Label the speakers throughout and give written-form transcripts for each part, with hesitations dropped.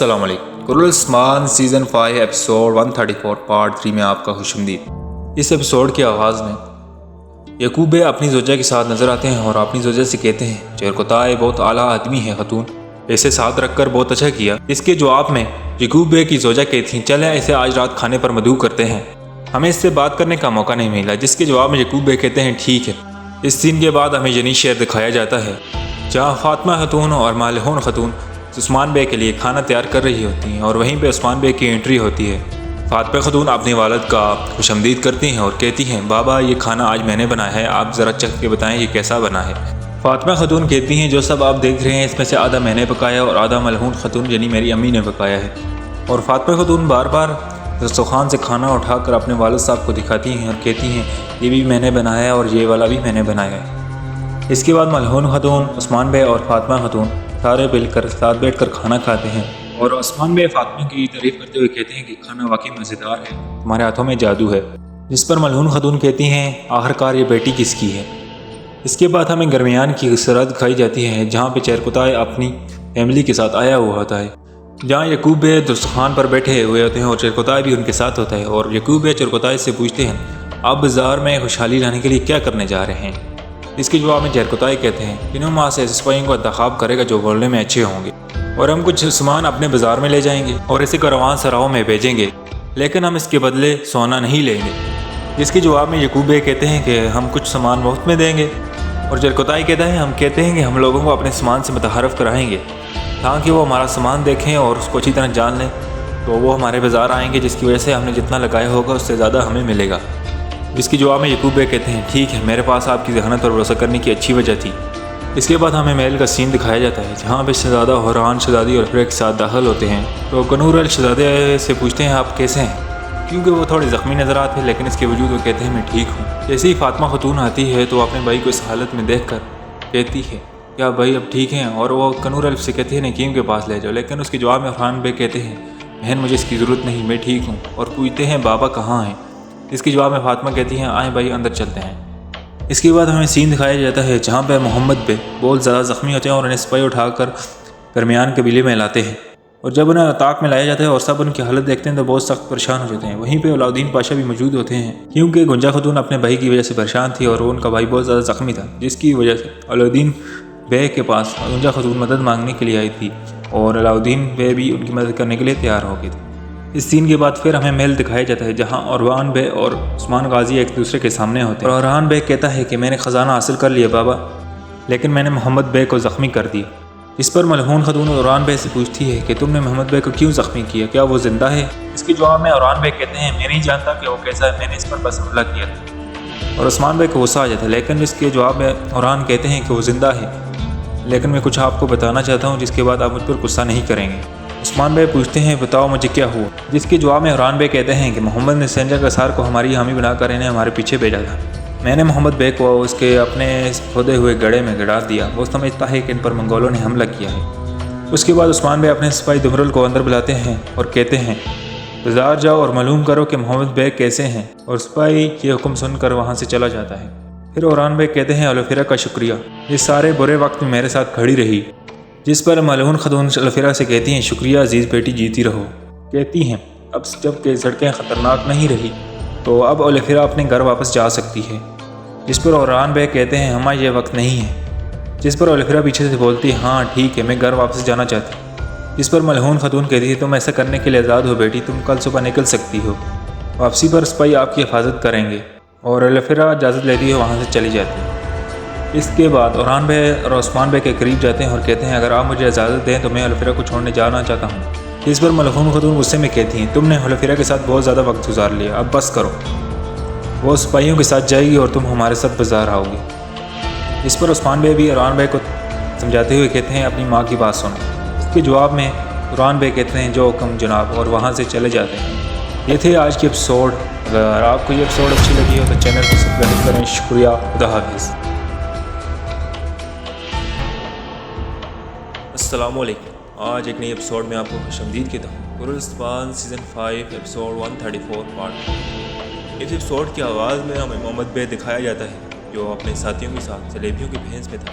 Speaker 1: السلام علیکم۔ قرۃ العثمان season 5 episode 134 part 3 میں آپ کا خوش آمدید۔ اس ایپیسوڈ کے آغاز میں یعقوب بے اپنی زوجہ کے ساتھ نظر آتے ہیں اور اپنی زوجہ سے کہتے ہیں چیرکوتائے بہت اعلیٰ آدمی ہے خاتون، اسے ساتھ رکھ کر بہت اچھا کیا۔ اس کے جواب میں یعقوب بے کی زوجہ کہتی ہیں چلیں اسے آج رات کھانے پر مدعو کرتے ہیں، ہمیں اس سے بات کرنے کا موقع نہیں ملا، جس کے جواب میں یعقوب بے کہتے ہیں ٹھیک ہے۔ اس سین کے بعد ہمیں جنیز شہر دکھایا جاتا ہے جہاں فاطمہ خاتون اور مالہون خاتون عثمان بے کے لیے کھانا تیار کر رہی ہوتی ہیں اور وہیں پہ عثمان بے کی انٹری ہوتی ہے۔ فاطمہ خاتون اپنے والد کا خوش آمدید کرتی ہیں اور کہتی ہیں بابا یہ کھانا آج میں نے بنایا ہے، آپ ذرا چکھ کے بتائیں یہ کیسا بنا ہے۔ فاطمہ خاتون کہتی ہیں جو سب آپ دیکھ رہے ہیں اس میں سے آدھا میں نے پکایا اور آدھا ملہون خاتون یعنی میری امی نے پکایا ہے۔ اور فاطمہ خاتون بار بار دسترخوان سے کھانا اٹھا کر اپنے والد صاحب کو دکھاتی ہیں اور کہتی ہیں یہ بھی میں نے بنایا ہے اور یہ والا بھی میں نے بنایا ہے۔ اس کے بعد ملہون خاتون، عثمان بے اور فاطمہ خاتون سارے مل کر ساتھ بیٹھ کر کھانا کھاتے ہیں اور عثمان بے فاطمہ کی تعریف کرتے ہوئے کہتے ہیں کہ کھانا واقعی مزیدار ہے، تمہارے ہاتھوں میں جادو ہے۔ جس پر ملہون خاتون کہتی ہیں آخرکار یہ بیٹی کس کی ہے۔ اس کے بعد ہمیں درمیان کی سرحد دکھائی جاتی ہے جہاں پہ چیرکوتائے اپنی فیملی کے ساتھ آیا ہوا ہوتا ہے، جہاں یعقوب بے دسترخوان پر بیٹھے ہوئے ہوتے ہیں اور چیرکوتائے بھی ان کے ساتھ ہوتا ہے اور یعقوب بے چیرکوتائے سے پوچھتے ہیں آپ بازار میں خوشحالی لانے کے لیے کیا کرنے جا رہے ہیں۔ اس کے جواب میں چیرکوتائے کہتے ہیں انہوں ماں سے ایسے سپاہیوں کا انتخاب کرے گا جو بولنے میں اچھے ہوں گے اور ہم کچھ سامان اپنے بازار میں لے جائیں گے اور اسے کاروان سراؤں میں بھیجیں گے، لیکن ہم اس کے بدلے سونا نہیں لیں گے۔ جس کے جواب میں یعقوب بے کہتے ہیں کہ ہم کچھ سامان مفت میں دیں گے اور چیرکوتائے کہتا ہے ہم کہتے ہیں کہ ہم لوگوں کو اپنے سامان سے متعارف کرائیں گے تاکہ وہ ہمارا سامان دیکھیں اور اس کو اچھی طرح جان لیں، تو وہ ہمارے بازار آئیں گے جس کی وجہ سے ہم نے جتنا لگایا ہوگا اس سے زیادہ ہمیں ملے گا۔ جس کے جواب میں یعقوب بے کہتے ہیں ٹھیک ہے، میرے پاس آپ کی ذہانت پر بھروسہ کرنے کی اچھی وجہ تھی۔ اس کے بعد ہمیں محل کا سین دکھایا جاتا ہے جہاں پہ شہزادہ حوران شہزادی اور فرے کے ساتھ داخل ہوتے ہیں تو کنور شہزادے سے پوچھتے ہیں آپ کیسے ہیں، کیونکہ وہ تھوڑے زخمی نظر آتے ہیں لیکن اس کے وجود وہ کہتے ہیں میں ٹھیک ہوں۔ جیسے ہی فاطمہ خاتون آتی ہے تو اپنے بھائی کو اس حالت میں دیکھ کر کہتی ہے کیا بھائی اب ٹھیک ہیں، اور وہ کنور الف سے کہتی ہے نکیم کے پاس لے جاؤ، لیکن اس کے جواب میں عرفان بے کہتے ہیں بہن مجھے اس کی ضرورت نہیں، میں ٹھیک ہوں، اور پوچھتے ہیں بابا کہاں ہیں۔ اس کے جواب میں فاطمہ کہتی ہیں آئیں بھائی اندر چلتے ہیں۔ اس کے بعد ہمیں سین دکھایا جاتا ہے جہاں پہ محمد بے بہت زیادہ زخمی ہوتے ہیں اور انہیں سپاہی اٹھا کر درمیان قبیلے میں لاتے ہیں، اور جب انہیں اتاق میں لایا جاتا ہے اور سب ان کی حالت دیکھتے ہیں تو بہت سخت پریشان ہو جاتے ہیں۔ وہیں پہ علاؤدین پاشا بھی موجود ہوتے ہیں کیونکہ گنجا خاتون اپنے بھائی کی وجہ سے پریشان تھی اور ان کا بھائی بہت زیادہ زخمی تھا، جس کی وجہ سے علاؤدین بے کے پاس گنجا خاتون مدد مانگنے کے لیے آئی تھی اور علاؤدین بے بھی ان کی مدد کرنے کے لیے تیار ہو گئے تھے۔ اس سین کے بعد پھر ہمیں محل دکھایا جاتا ہے جہاں عروان بے اور عثمان غازی ایک دوسرے کے سامنے ہوتے ہیں اور عروان بے کہتا ہے کہ میں نے خزانہ حاصل کر لیا بابا، لیکن میں نے محمد بے کو زخمی کر دیا۔ اس پر ملہون خاتون عروان بے سے پوچھتی ہے کہ تم نے محمد بے کو کیوں زخمی کیا، کیا وہ زندہ ہے۔ اس کے جواب میں عروان بے کہتے ہیں میں نہیں جانتا کہ وہ کیسا ہے، میں نے اس پر بس حملہ کیا تھا، اور عثمان بے کو غصہ آ جاتا ہے، لیکن اس کے جواب میں عروان کہتے ہیں کہ وہ زندہ ہے، لیکن میں کچھ آپ کو بتانا چاہتا ہوں جس کے بعد آپ مجھ پر غصہ نہیں کریں گے۔ عثمان بے پوچھتے ہیں بتاؤ مجھے کیا ہوا، جس کے جواب میں عروان بے کہتے ہیں کہ محمد نے سنجا قصار کو ہماری حامی بنا کر انہیں ہمارے پیچھے بھیجا تھا، میں نے محمد بے کو اس کے اپنے کھودے ہوئے گڑھے میں گڑا دیا، وہ سمجھتا ہے کہ ان پر منگولوں نے حملہ کیا ہے۔ اس کے بعد عثمان بے اپنے سپاہی دمرل کو اندر بلاتے ہیں اور کہتے ہیں بازار جاؤ اور معلوم کرو کہ محمد بے کیسے ہیں، اور سپاہی یہ حکم سن کر وہاں سے چلا جاتا ہے۔ پھر عروان بے کہتے ہیں الفرا کا شکریہ، یہ سارے برے وقت میں میرے ساتھ کھڑی رہی۔ جس پر ملہون خاتون الفرا سے کہتی ہیں شکریہ عزیز بیٹی، جیتی رہو۔ کہتی ہیں اب جب کہ سڑکیں خطرناک نہیں رہی تو اب الفرا اپنے گھر واپس جا سکتی ہے۔ جس پر عروان بے کہتے ہیں ہمیں یہ وقت نہیں ہے۔ جس پر الفرا پیچھے سے بولتی ہاں ٹھیک ہے میں گھر واپس جانا چاہتی ہوں۔ جس پر ملہون خاتون کہتی ہے تم ایسا کرنے کے لیے آزاد ہو بیٹی، تم کل صبح نکل سکتی ہو، واپسی پر سپاہی آپ کی حفاظت کریں گے، اور الفرا اجازت لیتی ہے وہاں سے چلی جاتی ہے۔ اس کے بعد عروان بے اور عثمان بے کے قریب جاتے ہیں اور کہتے ہیں اگر آپ مجھے اجازت دیں تو میں الفرا کو چھوڑنے جانا چاہتا ہوں۔ اس پر ملہون خاتون غصے میں کہتی ہیں تم نے الفرا کے ساتھ بہت زیادہ وقت گزار لیا، اب بس کرو، وہ سپاہیوں کے ساتھ جائے گی اور تم ہمارے ساتھ بازار آؤ گے۔ اس پر عثمان بے بھی عروان بے کو سمجھاتے ہوئے کہتے ہیں اپنی ماں کی بات سنو۔ اس کے جواب میں عروان بے کہتے ہیں جو حکم جناب، اور وہاں سے چلے جاتے ہیں۔ یہ تھے آج کی ایپیسوڈ۔ اگر آپ کو یہ ایپیسوڈ اچھی لگی ہو تو چینل کو سبسکرائب کریں۔ شکریہ، خدا حافظ۔ السلام علیکم، آج ایک نئی ایپیسوڈ میں آپ کو خوش آمدید کہتا ہوں۔ قرۃ العثمان سیزن 5 ایپیسوڈ 134 پارٹ۔ اس ایپیسوڈ کے آغاز میں ہمیں محمد بے دکھایا جاتا ہے جو اپنے ساتھیوں کے ساتھ جلیبیوں کے بھینس میں تھا۔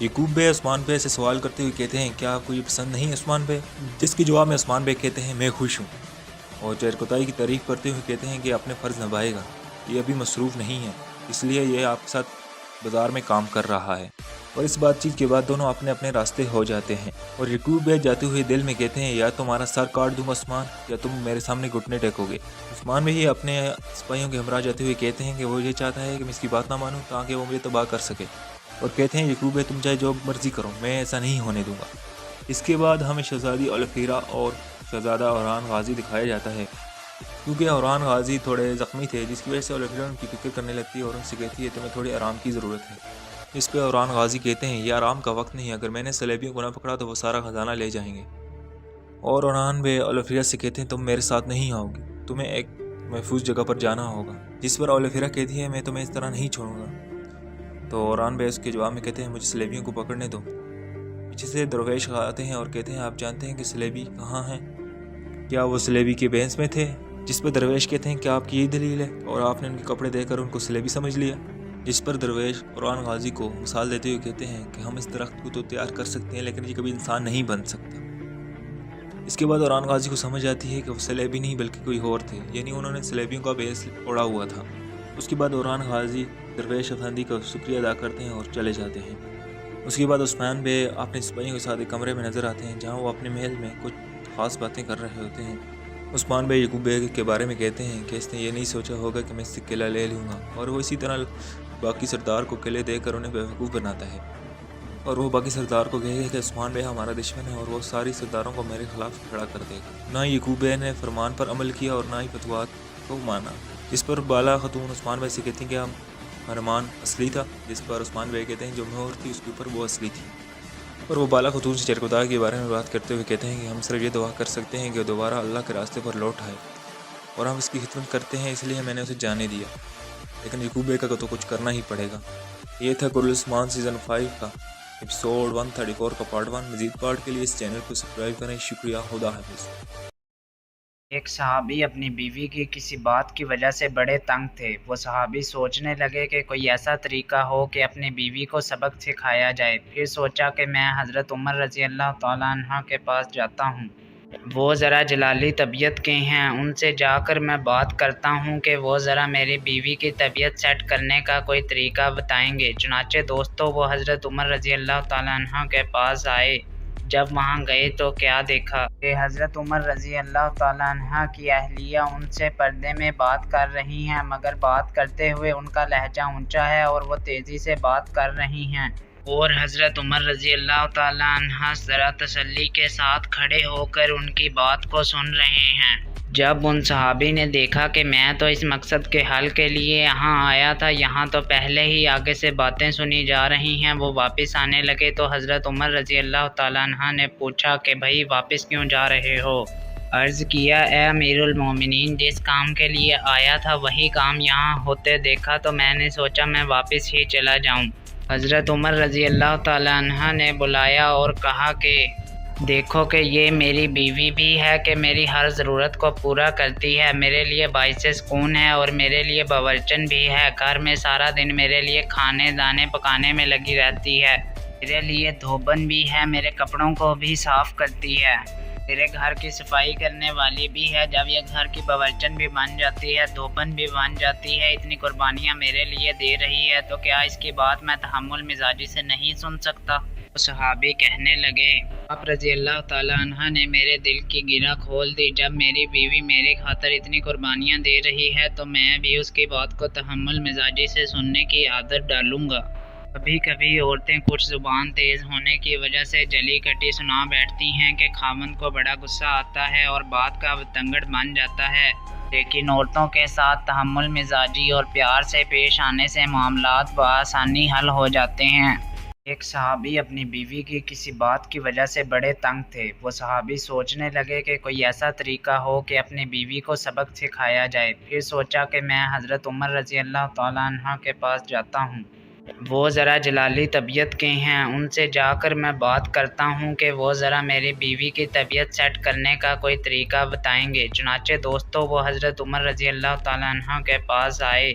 Speaker 1: یعقوب بے عثمان بے سے سوال کرتے ہوئے کہتے ہیں کیا آپ کو یہ پسند نہیں عثمان بے، جس کے جواب میں عثمان بے کہتے ہیں میں خوش ہوں، اور چیرکوتائی کی تعریف کرتے ہوئے کہتے ہیں کہ اپنے فرض نبھائے گا، یہ ابھی مصروف نہیں ہے اس لیے یہ آپ کے ساتھ بازار میں کام کر رہا ہے۔ اور اس بات چیت کے بعد دونوں اپنے اپنے راستے ہو جاتے ہیں، اور یعقوب بے جاتے ہوئے دل میں کہتے ہیں یا تمہارا سر کاٹ دوں عثمان یا تم میرے سامنے گھٹنے ٹیکو گے۔ عثمان بے ہی اپنے سپاہیوں کے ہمراہ جاتے ہوئے کہتے ہیں کہ وہ یہ چاہتا ہے کہ میں اس کی بات نہ مانوں تاکہ وہ مجھے تباہ کر سکے، اور کہتے ہیں یعقوب بے تم چاہے جو مرضی کرو میں ایسا نہیں ہونے دوں گا۔ اس کے بعد ہمیں شہزادی اولفیرا اور شہزادہ اوران غازی دکھایا جاتا ہے، کیونکہ اوران غازی تھوڑے زخمی تھے جس کی وجہ سے اولفیرا ان کی فکر کرنے لگتی ہے اور ان سے کہتی ہے تمہیں تھوڑی آرام کی ضرورت ہے۔ اس پہ اوران غازی کہتے ہیں یہ آرام کا وقت نہیں، اگر میں نے صلیبیوں کو نہ پکڑا تو وہ سارا خزانہ لے جائیں گے۔ اور اوران بے اولفیرا سے کہتے ہیں تم میرے ساتھ نہیں آؤ گی، تمہیں ایک محفوظ جگہ پر جانا ہوگا، جس پر اولفیرا کہتی ہے میں تمہیں اس طرح نہیں چھوڑوں گا۔ تو اوران بے اس کے جواب میں کہتے ہیں مجھے صلیبیوں کو پکڑنے دو۔ پیچھے سے درویش آتے ہیں اور کہتے ہیں آپ جانتے ہیں کہ صلیبی کہاں ہیں؟ کیا وہ صلیبی کے بینس میں تھے؟ جس پر درویش کہتے ہیں کہ آپ کی یہی دلیل ہے اور آپ نے ان کے کپڑے دیکھ کر ان کو صلیبی سمجھ لیا؟ جس پر درویش اوران غازی کو مثال دیتے ہوئے کہتے ہیں کہ ہم اس درخت کو تو تیار کر سکتے ہیں لیکن یہ کبھی انسان نہیں بن سکتا۔ اس کے بعد اوران غازی کو سمجھ آتی ہے کہ وہ صلیبی نہیں بلکہ کوئی اور تھے، یعنی انہوں نے صلیبیوں کا بیس اڑا ہوا تھا۔ اس کے بعد اوران غازی درویش افندی کا شکریہ ادا کرتے ہیں اور چلے جاتے ہیں۔ اس کے بعد عثمان بے اپنے سپاہیوں کے ساتھ ایک کمرے میں نظر آتے ہیں جہاں وہ اپنے محل میں کچھ خاص باتیں کر رہے ہوتے ہیں۔ عثمان بے یعقوب بے کے بارے میں کہتے ہیں کہ اس نے یہ نہیں سوچا ہوگا کہ میں اس سے قلعہ لے لوں گا، اور وہ اسی طرح باقی سردار کو قلعے دے کر انہیں بیوقوف بناتا ہے، اور وہ باقی سردار کو کہے گا کہ عثمان بے ہمارا دشمن ہے اور وہ ساری سرداروں کو میرے خلاف کھڑا کر دے گا۔ نہ یعقوب بے نے فرمان پر عمل کیا اور نہ ہی فتویٰ کو مانا، جس پر بالا خاتون عثمان بے سے کہتی ہیں کہ ہم فرمان اصلی تھا، جس پر عثمان بے کہتے ہیں جو مہر تھی اس کے اوپر وہ اصلی تھی۔ اور وہ بالا خاتون سے چیرکوتائی کے بارے میں بات کرتے ہوئے کہتے ہیں کہ ہم صرف یہ دعا کر سکتے ہیں کہ دوبارہ اللہ کے راستے پر لوٹ آئے، اور ہم اس کی خدمت کرتے ہیں اس لیے میں نے اسے جانے دیا، لیکن یعقوب بے کا تو کچھ کرنا ہی پڑے گا۔ یہ تھا گل عثمان سیزن 5 کا ایپیسوڈ 134 کا پارٹ 1۔ مزید پارٹ کے لیے اس چینل کو سبسکرائب کریں۔ شکریہ، خدا حافظ۔
Speaker 2: ایک صحابی اپنی بیوی کی کسی بات کی وجہ سے بڑے تنگ تھے۔ وہ صحابی سوچنے لگے کہ کوئی ایسا طریقہ ہو کہ اپنی بیوی کو سبق سکھایا جائے۔ پھر سوچا کہ میں حضرت عمر رضی اللہ تعالیٰ عنہ کے پاس جاتا ہوں، وہ ذرا جلالی طبیعت کے ہیں، ان سے جا کر میں بات کرتا ہوں کہ وہ ذرا میری بیوی کی طبیعت سیٹ کرنے کا کوئی طریقہ بتائیں گے۔ چنانچہ دوستو وہ حضرت عمر رضی اللہ تعالیٰ عنہ کے پاس آئے۔ جب وہاں گئے تو کیا دیکھا کہ حضرت عمر رضی اللہ تعالیٰ عنہ کی اہلیہ ان سے پردے میں بات کر رہی ہیں، مگر بات کرتے ہوئے ان کا لہجہ اونچا ہے اور وہ تیزی سے بات کر رہی ہیں، اور حضرت عمر رضی اللہ تعالیٰ عنہ ذرا تسلی کے ساتھ کھڑے ہو کر ان کی بات کو سن رہے ہیں۔ جب ان صحابی نے دیکھا کہ میں تو اس مقصد کے حل کے لیے یہاں آیا تھا، یہاں تو پہلے ہی آگے سے باتیں سنی جا رہی ہیں، وہ واپس آنے لگے تو حضرت عمر رضی اللہ تعالیٰ عنہ نے پوچھا کہ بھائی واپس کیوں جا رہے ہو؟ عرض کیا اے امیر المومنین، جس کام کے لیے آیا تھا وہی کام یہاں ہوتے دیکھا تو میں نے سوچا میں واپس ہی چلا جاؤں۔ حضرت عمر رضی اللہ تعالیٰ عنہ نے بلایا اور کہا کہ دیکھو کہ یہ میری بیوی بھی ہے کہ میری ہر ضرورت کو پورا کرتی ہے، میرے لیے باعث سکون ہے اور میرے لیے باورچن بھی ہے، گھر میں سارا دن میرے لیے کھانے دانے پکانے میں لگی رہتی ہے، میرے لیے دھوبن بھی ہے، میرے کپڑوں کو بھی صاف کرتی ہے، میرے گھر کی صفائی کرنے والی بھی ہے، جب یہ گھر کی باورچن بھی بن جاتی ہے، دھوبن بھی بن جاتی ہے، اتنی قربانیاں میرے لیے دے رہی ہے، تو کیا اس کی بات میں تحمل مزاجی سے نہیں سن سکتا؟ صحابی کہنے لگے آپ رضی اللہ تعالیٰ عنہ نے میرے دل کی گرہ کھول دی، جب میری بیوی میری خاطر اتنی قربانیاں دے رہی ہے تو میں بھی اس کی بات کو تحمل مزاجی سے سننے کی عادت ڈالوں گا۔ کبھی کبھی عورتیں کچھ زبان تیز ہونے کی وجہ سے جلی کٹی سنا بیٹھتی ہیں کہ خاوند کو بڑا غصہ آتا ہے اور بات کا بتنگڑ بن جاتا ہے، لیکن عورتوں کے ساتھ تحمل مزاجی اور پیار سے پیش آنے سے معاملات بآسانی حل ہو جاتے ہیں۔ ایک صحابی اپنی بیوی کی کسی بات کی وجہ سے بڑے تنگ تھے۔ وہ صحابی سوچنے لگے کہ کوئی ایسا طریقہ ہو کہ اپنی بیوی کو سبق سکھایا جائے۔ پھر سوچا کہ میں حضرت عمر رضی اللہ تعالیٰ عنہ کے پاس جاتا ہوں، وہ ذرا جلالی طبیعت کے ہیں، ان سے جا کر میں بات کرتا ہوں کہ وہ ذرا میری بیوی کی طبیعت سیٹ کرنے کا کوئی طریقہ بتائیں گے۔ چنانچہ دوستو وہ حضرت عمر رضی اللہ تعالیٰ عنہ کے پاس آئے۔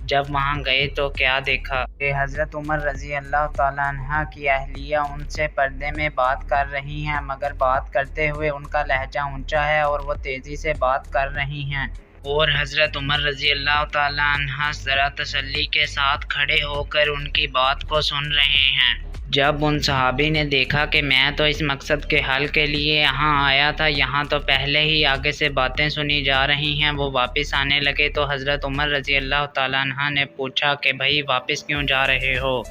Speaker 2: جب وہاں گئے تو کیا دیکھا کہ حضرت عمر رضی اللہ تعالیٰ عنہ کی اہلیہ ان سے پردے میں بات کر رہی ہیں، مگر بات کرتے ہوئے ان کا لہجہ اونچا ہے اور وہ تیزی سے بات کر رہی ہیں، اور حضرت عمر رضی اللہ تعالیٰ عنہ ذرا تسلی کے ساتھ کھڑے ہو کر ان کی بات کو سن رہے ہیں۔ جب ان صحابی نے دیکھا کہ میں تو اس مقصد کے حل کے لیے یہاں آیا تھا، یہاں تو پہلے ہی آگے سے باتیں سنی جا رہی ہیں، وہ واپس آنے لگے تو حضرت عمر رضی اللہ تعالیٰ عنہ نے پوچھا کہ بھائی واپس کیوں جا رہے ہو؟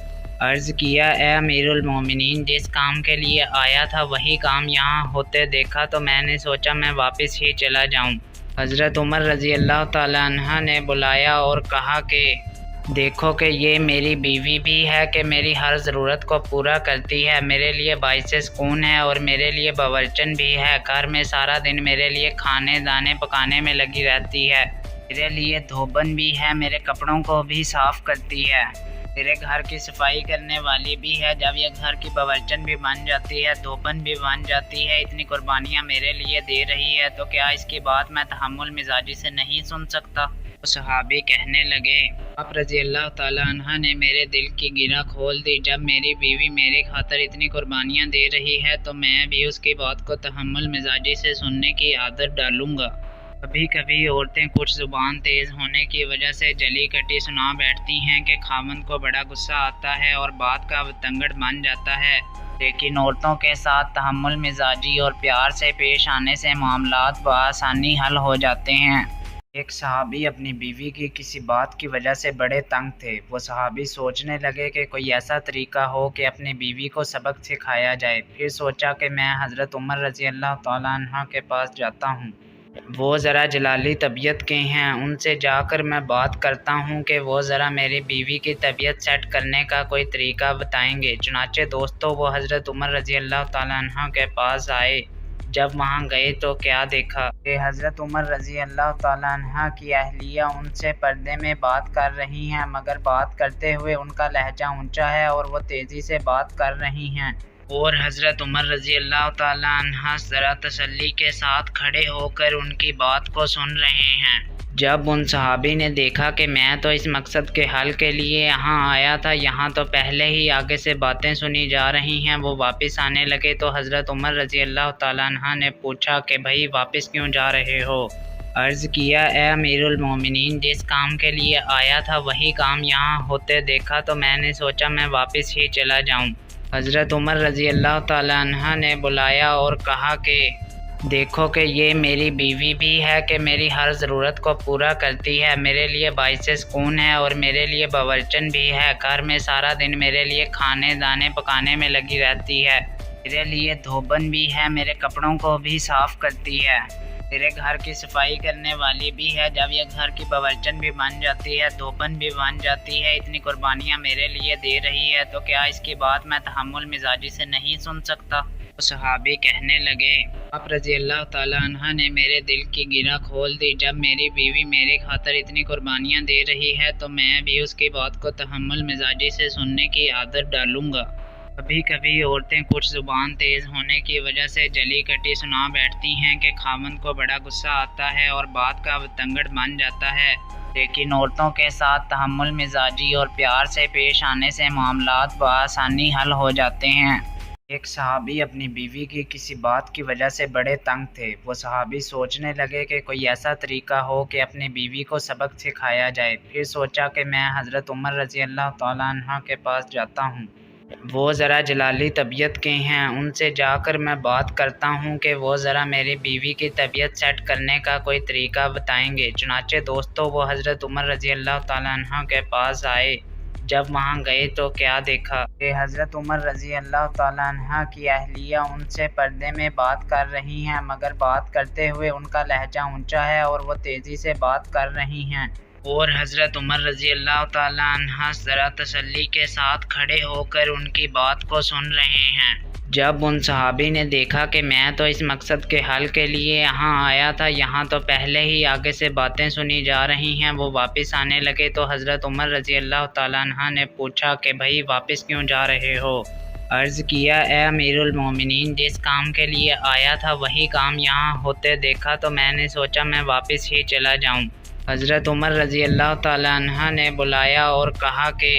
Speaker 2: عرض کیا اے امیر المومنین، جس کام کے لیے آیا تھا وہی کام یہاں ہوتے دیکھا تو میں نے سوچا میں واپس ہی چلا جاؤں۔ حضرت عمر رضی اللہ تعالیٰ عنہ نے بلایا اور کہا کہ دیکھو کہ یہ میری بیوی بھی ہے کہ میری ہر ضرورت کو پورا کرتی ہے، میرے لیے باعث سکون ہے اور میرے لیے باورچن بھی ہے، گھر میں سارا دن میرے لیے کھانے دانے پکانے میں لگی رہتی ہے، میرے لیے دھوبن بھی ہے، میرے کپڑوں کو بھی صاف کرتی ہے، میرے گھر کی صفائی کرنے والی بھی ہے، جب یہ گھر کی باورچن بھی بن جاتی ہے، دھوبن بھی بن جاتی ہے، اتنی قربانیاں میرے لیے دے رہی ہے، تو کیا اس کی بات میں تحمل مزاجی سے نہیں سن سکتا؟ صحابی کہنے لگے آپ رضی اللہ تعالیٰ عنہ نے میرے دل کی گرہ کھول دی، جب میری بیوی میرے خاطر اتنی قربانیاں دے رہی ہے تو میں بھی اس کی بات کو تحمل مزاجی سے سننے کی عادت ڈالوں گا۔ کبھی کبھی عورتیں کچھ زبان تیز ہونے کی وجہ سے جلی کٹی سنا بیٹھتی ہیں کہ خاوند کو بڑا غصہ آتا ہے اور بات کا بتنگڑ بن جاتا ہے، لیکن عورتوں کے ساتھ تحمل مزاجی اور پیار سے پیش آنے سے معاملات بآسانی حل ہو جاتے ہیں۔ ایک صحابی اپنی بیوی کی کسی بات کی وجہ سے بڑے تنگ تھے، وہ صحابی سوچنے لگے کہ کوئی ایسا طریقہ ہو کہ اپنی بیوی کو سبق سکھایا جائے، پھر سوچا کہ میں حضرت عمر رضی اللہ تعالیٰ عنہ کے پاس جاتا ہوں، وہ ذرا جلالی طبیعت کے ہیں، ان سے جا کر میں بات کرتا ہوں کہ وہ ذرا میری بیوی کی طبیعت سیٹ کرنے کا کوئی طریقہ بتائیں گے۔ چنانچہ دوستو وہ حضرت عمر رضی اللہ تعالیٰ عنہ کے پاس آئے۔ جب وہاں گئے تو کیا دیکھا کہ حضرت عمر رضی اللہ تعالیٰ عنہ کی اہلیہ ان سے پردے میں بات کر رہی ہیں، مگر بات کرتے ہوئے ان کا لہجہ اونچا ہے اور وہ تیزی سے بات کر رہی ہیں، اور حضرت عمر رضی اللہ تعالیٰ عنہ ذرا تسلی کے ساتھ کھڑے ہو کر ان کی بات کو سن رہے ہیں۔ جب ان صحابی نے دیکھا کہ میں تو اس مقصد کے حل کے لیے یہاں آیا تھا، یہاں تو پہلے ہی آگے سے باتیں سنی جا رہی ہیں، وہ واپس آنے لگے تو حضرت عمر رضی اللہ تعالیٰ عنہ نے پوچھا کہ بھائی واپس کیوں جا رہے ہو؟ عرض کیا اے امیر المومنین، جس کام کے لیے آیا تھا وہی کام یہاں ہوتے دیکھا تو میں نے سوچا میں واپس ہی چلا جاؤں۔ حضرت عمر رضی اللہ تعالیٰ عنہ نے بلایا اور کہا کہ دیکھو کہ یہ میری بیوی بھی ہے کہ میری ہر ضرورت کو پورا کرتی ہے، میرے لیے باعث سکون ہے اور میرے لیے باورچن بھی ہے، گھر میں سارا دن میرے لیے کھانے دانے پکانے میں لگی رہتی ہے، میرے لیے دھوبن بھی ہے، میرے کپڑوں کو بھی صاف کرتی ہے، میرے گھر کی صفائی کرنے والی بھی ہے، جب یہ گھر کی باورچن بھی بن جاتی ہے، دھوبن بھی بن جاتی ہے، اتنی قربانیاں میرے لیے دے رہی ہے، تو کیا اس کی بات میں تحمل مزاجی سے نہیں سن سکتا؟ صحابی کہنے لگے آپ رضی اللہ تعالیٰ عنہ نے میرے دل کی گرہ کھول دی، جب میری بیوی میری خاطر اتنی قربانیاں دے رہی ہے تو میں بھی اس کی بات کو تحمل مزاجی سے سننے کی عادت ڈالوں گا۔ کبھی کبھی عورتیں کچھ زبان تیز ہونے کی وجہ سے جلی کٹی سنا بیٹھتی ہیں کہ خاوند کو بڑا غصہ آتا ہے اور بات کا بتنگڑ بن جاتا ہے، لیکن عورتوں کے ساتھ تحمل مزاجی اور پیار سے پیش آنے سے معاملات بآسانی حل ہو جاتے ہیں۔ ایک صحابی اپنی بیوی کی کسی بات کی وجہ سے بڑے تنگ تھے، وہ صحابی سوچنے لگے کہ کوئی ایسا طریقہ ہو کہ اپنی بیوی کو سبق سکھایا جائے، پھر سوچا کہ میں حضرت عمر رضی اللہ تعالیٰ عنہ کے پاس جاتا ہوں، وہ ذرا جلالی طبیعت کے ہیں، ان سے جا کر میں بات کرتا ہوں کہ وہ ذرا میری بیوی کی طبیعت سیٹ کرنے کا کوئی طریقہ بتائیں گے۔ چنانچہ دوستو وہ حضرت عمر رضی اللہ تعالیٰ عنہ کے پاس آئے۔ جب وہاں گئے تو کیا دیکھا کہ حضرت عمر رضی اللہ تعالیٰ عنہ کی اہلیہ ان سے پردے میں بات کر رہی ہیں، مگر بات کرتے ہوئے ان کا لہجہ اونچا ہے اور وہ تیزی سے بات کر رہی ہیں، اور حضرت عمر رضی اللہ تعالیٰ عنہ ذرا تسلی کے ساتھ کھڑے ہو کر ان کی بات کو سن رہے ہیں۔ جب ان صحابی نے دیکھا کہ میں تو اس مقصد کے حل کے لیے یہاں آیا تھا، یہاں تو پہلے ہی آگے سے باتیں سنی جا رہی ہیں، وہ واپس آنے لگے تو حضرت عمر رضی اللہ تعالیٰ عنہ نے پوچھا کہ بھائی واپس کیوں جا رہے ہو؟ عرض کیا اے امیر المومنین، جس کام کے لیے آیا تھا وہی کام یہاں ہوتے دیکھا تو میں نے سوچا میں واپس ہی چلا جاؤں۔ حضرت عمر رضی اللہ تعالیٰ عنہ نے بلایا اور کہا کہ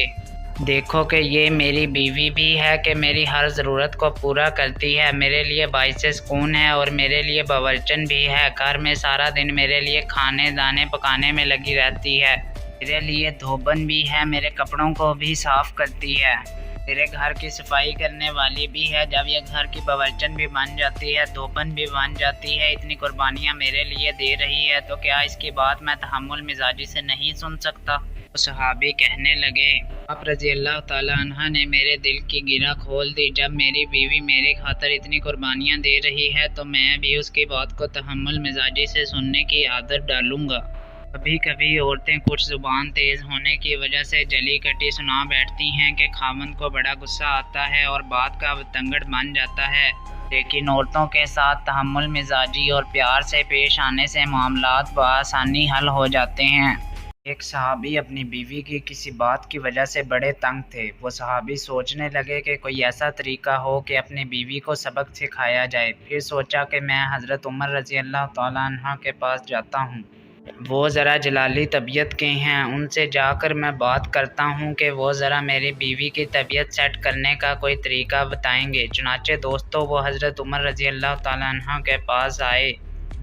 Speaker 2: دیکھو کہ یہ میری بیوی بھی ہے کہ میری ہر ضرورت کو پورا کرتی ہے، میرے لیے باعث سکون ہے اور میرے لیے باورچن بھی ہے، گھر میں سارا دن میرے لیے کھانے دانے پکانے میں لگی رہتی ہے، میرے لیے دھوبن بھی ہے، میرے کپڑوں کو بھی صاف کرتی ہے، میرے گھر کی صفائی کرنے والی بھی ہے، جب یہ گھر کی باورچن بھی بن جاتی ہے، دھوبن بھی بن جاتی ہے، اتنی قربانیاں میرے لیے دے رہی ہے، تو کیا اس کی بات میں تحمل مزاجی سے نہیں سن سکتا؟ صحابی کہنے لگے، آپ رضی اللہ تعالیٰ عنہ نے میرے دل کی گرہ کھول دی، جب میری بیوی میری خاطر اتنی قربانیاں دے رہی ہے تو میں بھی اس کی بات کو تحمل مزاجی سے سننے کی عادت ڈالوں گا۔ کبھی کبھی عورتیں کچھ زبان تیز ہونے کی وجہ سے جلی کٹی سنا بیٹھتی ہیں کہ خاوند کو بڑا غصہ آتا ہے اور بات کا بتنگڑ بن جاتا ہے، لیکن عورتوں کے ساتھ تحمل مزاجی اور پیار سے پیش آنے سے معاملات بآسانی حل ہو جاتے ہیں۔ ایک صحابی اپنی بیوی کی کسی بات کی وجہ سے بڑے تنگ تھے۔ وہ صحابی سوچنے لگے کہ کوئی ایسا طریقہ ہو کہ اپنی بیوی کو سبق سکھایا جائے۔ پھر سوچا کہ میں حضرت عمر رضی اللہ تعالیٰ عنہ کے پاس جاتا ہوں، وہ ذرا جلالی طبیعت کے ہیں، ان سے جا کر میں بات کرتا ہوں کہ وہ ذرا میری بیوی کی طبیعت سیٹ کرنے کا کوئی طریقہ بتائیں گے۔ چنانچہ دوستو وہ حضرت عمر رضی اللہ تعالیٰ عنہ کے پاس آئے۔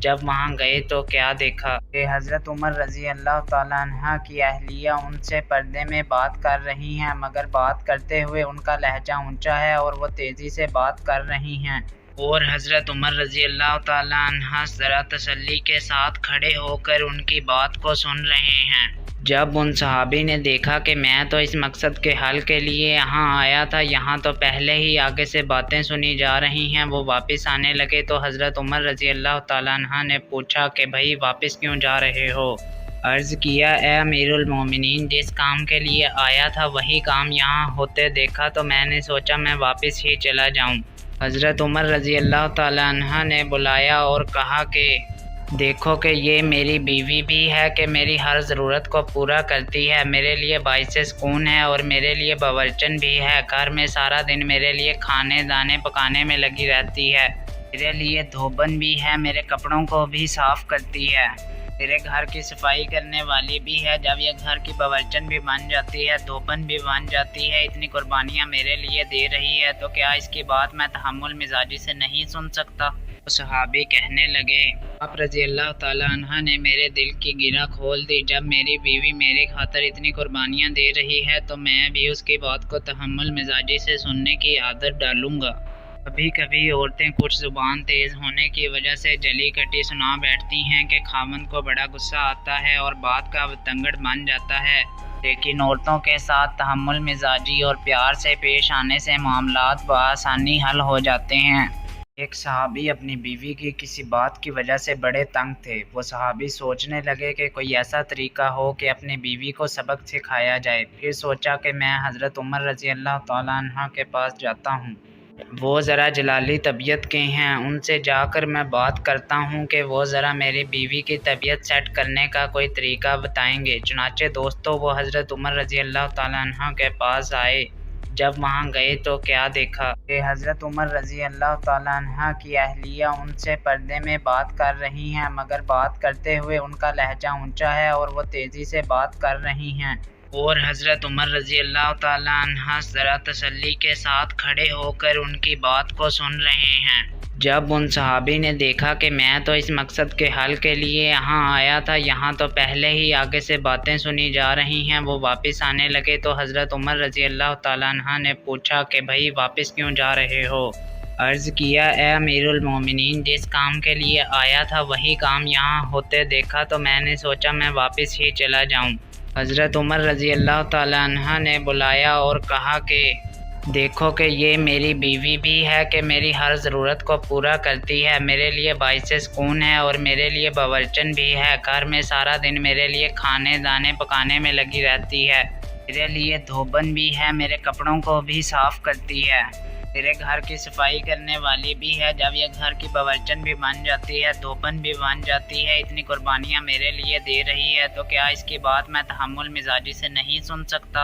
Speaker 2: جب وہاں گئے تو کیا دیکھا کہ حضرت عمر رضی اللہ تعالیٰ عنہ کی اہلیہ ان سے پردے میں بات کر رہی ہیں، مگر بات کرتے ہوئے ان کا لہجہ اونچا ہے اور وہ تیزی سے بات کر رہی ہیں، اور حضرت عمر رضی اللہ تعالیٰ عنہ ذرا تسلی کے ساتھ کھڑے ہو کر ان کی بات کو سن رہے ہیں۔ جب ان صحابی نے دیکھا کہ میں تو اس مقصد کے حل کے لیے یہاں آیا تھا، یہاں تو پہلے ہی آگے سے باتیں سنی جا رہی ہیں، وہ واپس آنے لگے تو حضرت عمر رضی اللہ تعالیٰ عنہ نے پوچھا کہ بھائی واپس کیوں جا رہے ہو؟ عرض کیا، اے امیر المومنین، جس کام کے لیے آیا تھا وہی کام یہاں ہوتے دیکھا تو میں نے سوچا میں واپس ہی چلا جاؤں۔ حضرت عمر رضی اللہ تعالیٰ عنہ نے بلایا اور کہا کہ دیکھو کہ یہ میری بیوی بھی ہے کہ میری ہر ضرورت کو پورا کرتی ہے، میرے لیے باعث سکون ہے اور میرے لیے باورچن بھی ہے، گھر میں سارا دن میرے لیے کھانے دانے پکانے میں لگی رہتی ہے، میرے لیے دھوبن بھی ہے، میرے کپڑوں کو بھی صاف کرتی ہے، میرے گھر کی صفائی کرنے والی بھی ہے، جب یہ گھر کی باورچن بھی بن جاتی ہے، دھوبن بھی بن جاتی ہے، اتنی قربانیاں میرے لیے دے رہی ہے، تو کیا اس کی بات میں تحمل مزاجی سے نہیں سن سکتا؟ صحابی کہنے لگے، آپ رضی اللہ تعالیٰ عنہ نے میرے دل کی گرہ کھول دی، جب میری بیوی میری خاطر اتنی قربانیاں دے رہی ہے تو میں بھی اس کی بات کو تحمل مزاجی سے سننے کی عادت ڈالوں گا۔ کبھی کبھی عورتیں کچھ زبان تیز ہونے کی وجہ سے جلی کٹی سنا بیٹھتی ہیں کہ خاوند کو بڑا غصہ آتا ہے اور بات کا بتنگڑ بن جاتا ہے، لیکن عورتوں کے ساتھ تحمل مزاجی اور پیار سے پیش آنے سے معاملات بآسانی حل ہو جاتے ہیں۔ ایک صحابی اپنی بیوی کی کسی بات کی وجہ سے بڑے تنگ تھے۔ وہ صحابی سوچنے لگے کہ کوئی ایسا طریقہ ہو کہ اپنی بیوی کو سبق سکھایا جائے۔ پھر سوچا کہ میں حضرت عمر رضی اللہ تعالیٰ عنہ کے پاس جاتا ہوں، وہ ذرا جلالی طبیعت کے ہیں، ان سے جا کر میں بات کرتا ہوں کہ وہ ذرا میری بیوی کی طبیعت سیٹ کرنے کا کوئی طریقہ بتائیں گے۔ چنانچہ دوستو وہ حضرت عمر رضی اللہ تعالیٰ عنہ کے پاس آئے۔ جب وہاں گئے تو کیا دیکھا کہ حضرت عمر رضی اللہ تعالیٰ عنہ کی اہلیہ ان سے پردے میں بات کر رہی ہیں، مگر بات کرتے ہوئے ان کا لہجہ اونچا ہے اور وہ تیزی سے بات کر رہی ہیں، اور حضرت عمر رضی اللہ تعالیٰ عنہ ذرا تسلی کے ساتھ کھڑے ہو کر ان کی بات کو سن رہے ہیں۔ جب ان صحابی نے دیکھا کہ میں تو اس مقصد کے حل کے لیے یہاں آیا تھا، یہاں تو پہلے ہی آگے سے باتیں سنی جا رہی ہیں، وہ واپس آنے لگے تو حضرت عمر رضی اللہ تعالیٰ عنہ نے پوچھا کہ بھائی واپس کیوں جا رہے ہو؟ عرض کیا، اے امیر المومنین، جس کام کے لیے آیا تھا وہی کام یہاں ہوتے دیکھا تو میں نے سوچا میں واپس ہی چلا جاؤں۔ حضرت عمر رضی اللہ تعالیٰ عنہ نے بلایا اور کہا کہ دیکھو کہ یہ میری بیوی بھی ہے کہ میری ہر ضرورت کو پورا کرتی ہے، میرے لیے باعث سکون ہے اور میرے لیے باورچن بھی ہے، گھر میں سارا دن میرے لیے کھانے دانے پکانے میں لگی رہتی ہے، میرے لیے دھوبن بھی ہے، میرے کپڑوں کو بھی صاف کرتی ہے، میرے گھر کی صفائی کرنے والی بھی ہے، جب یہ گھر کی باورچن بھی بن جاتی ہے، دھوبن بھی بن جاتی ہے، اتنی قربانیاں میرے لیے دے رہی ہے، تو کیا اس کی بات میں تحمل مزاجی سے نہیں سن سکتا؟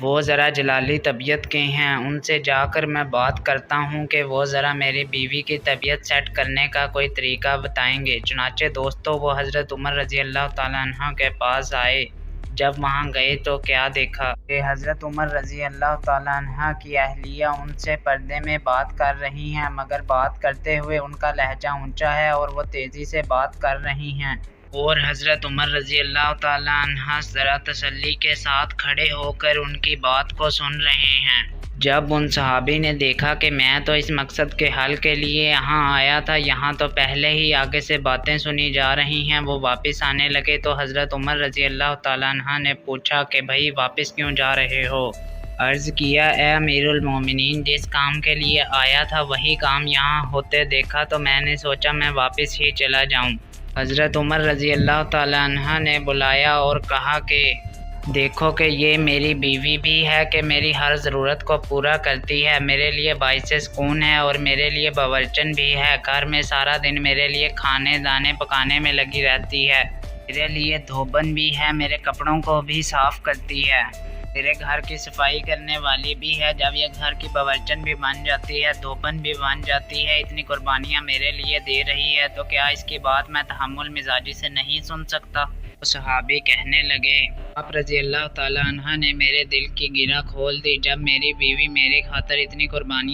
Speaker 2: وہ ذرا جلالی طبیعت کے ہیں، ان سے جا کر میں بات کرتا ہوں کہ وہ ذرا میری بیوی کی طبیعت سیٹ کرنے کا کوئی طریقہ بتائیں گے۔ چنانچہ دوستو وہ حضرت عمر رضی اللہ تعالیٰ عنہ کے پاس آئے۔ جب وہاں گئے تو کیا دیکھا کہ حضرت عمر رضی اللہ تعالیٰ عنہ کی اہلیہ ان سے پردے میں بات کر رہی ہیں، مگر بات کرتے ہوئے ان کا لہجہ اونچا ہے اور وہ تیزی سے بات کر رہی ہیں، اور حضرت عمر رضی اللہ تعالیٰ عنہ ذرا تسلی کے ساتھ کھڑے ہو کر ان کی بات کو سن رہے ہیں۔ جب ان صحابی نے دیکھا کہ میں تو اس مقصد کے حل کے لیے یہاں آیا تھا، یہاں تو پہلے ہی آگے سے باتیں سنی جا رہی ہیں، وہ واپس آنے لگے تو حضرت عمر رضی اللہ تعالیٰ عنہ نے پوچھا کہ بھائی واپس کیوں جا رہے ہو؟ عرض کیا اے امیر المومنین، جس کام کے لیے آیا تھا وہی کام یہاں ہوتے دیکھا تو میں نے سوچا میں واپس ہی چلا جاؤں۔ حضرت عمر رضی اللہ تعالیٰ عنہ نے بلایا اور کہا کہ دیکھو کہ یہ میری بیوی بھی ہے کہ میری ہر ضرورت کو پورا کرتی ہے، میرے لیے باعث سکون ہے اور میرے لیے باورچن بھی ہے، گھر میں سارا دن میرے لیے کھانے دانے پکانے میں لگی رہتی ہے، میرے لیے دھوبن بھی ہے، میرے کپڑوں کو بھی صاف کرتی ہے، میرے گھر کی صفائی کرنے والی بھی ہے، جب یہ گھر کی باورچن بھی بن جاتی ہے، دھوبن بھی بن جاتی ہے، اتنی قربانیاں میرے لیے دے رہی ہے، تو کیا اس کی بات میں تحمل مزاجی سے نہیں سن سکتا؟ صحابی کہنے لگے آپ رضی اللہ تعالیٰ عنہ نے میرے دل کی گرہ کھول دی، جب میری بیوی میری خاطر اتنی قربانیاں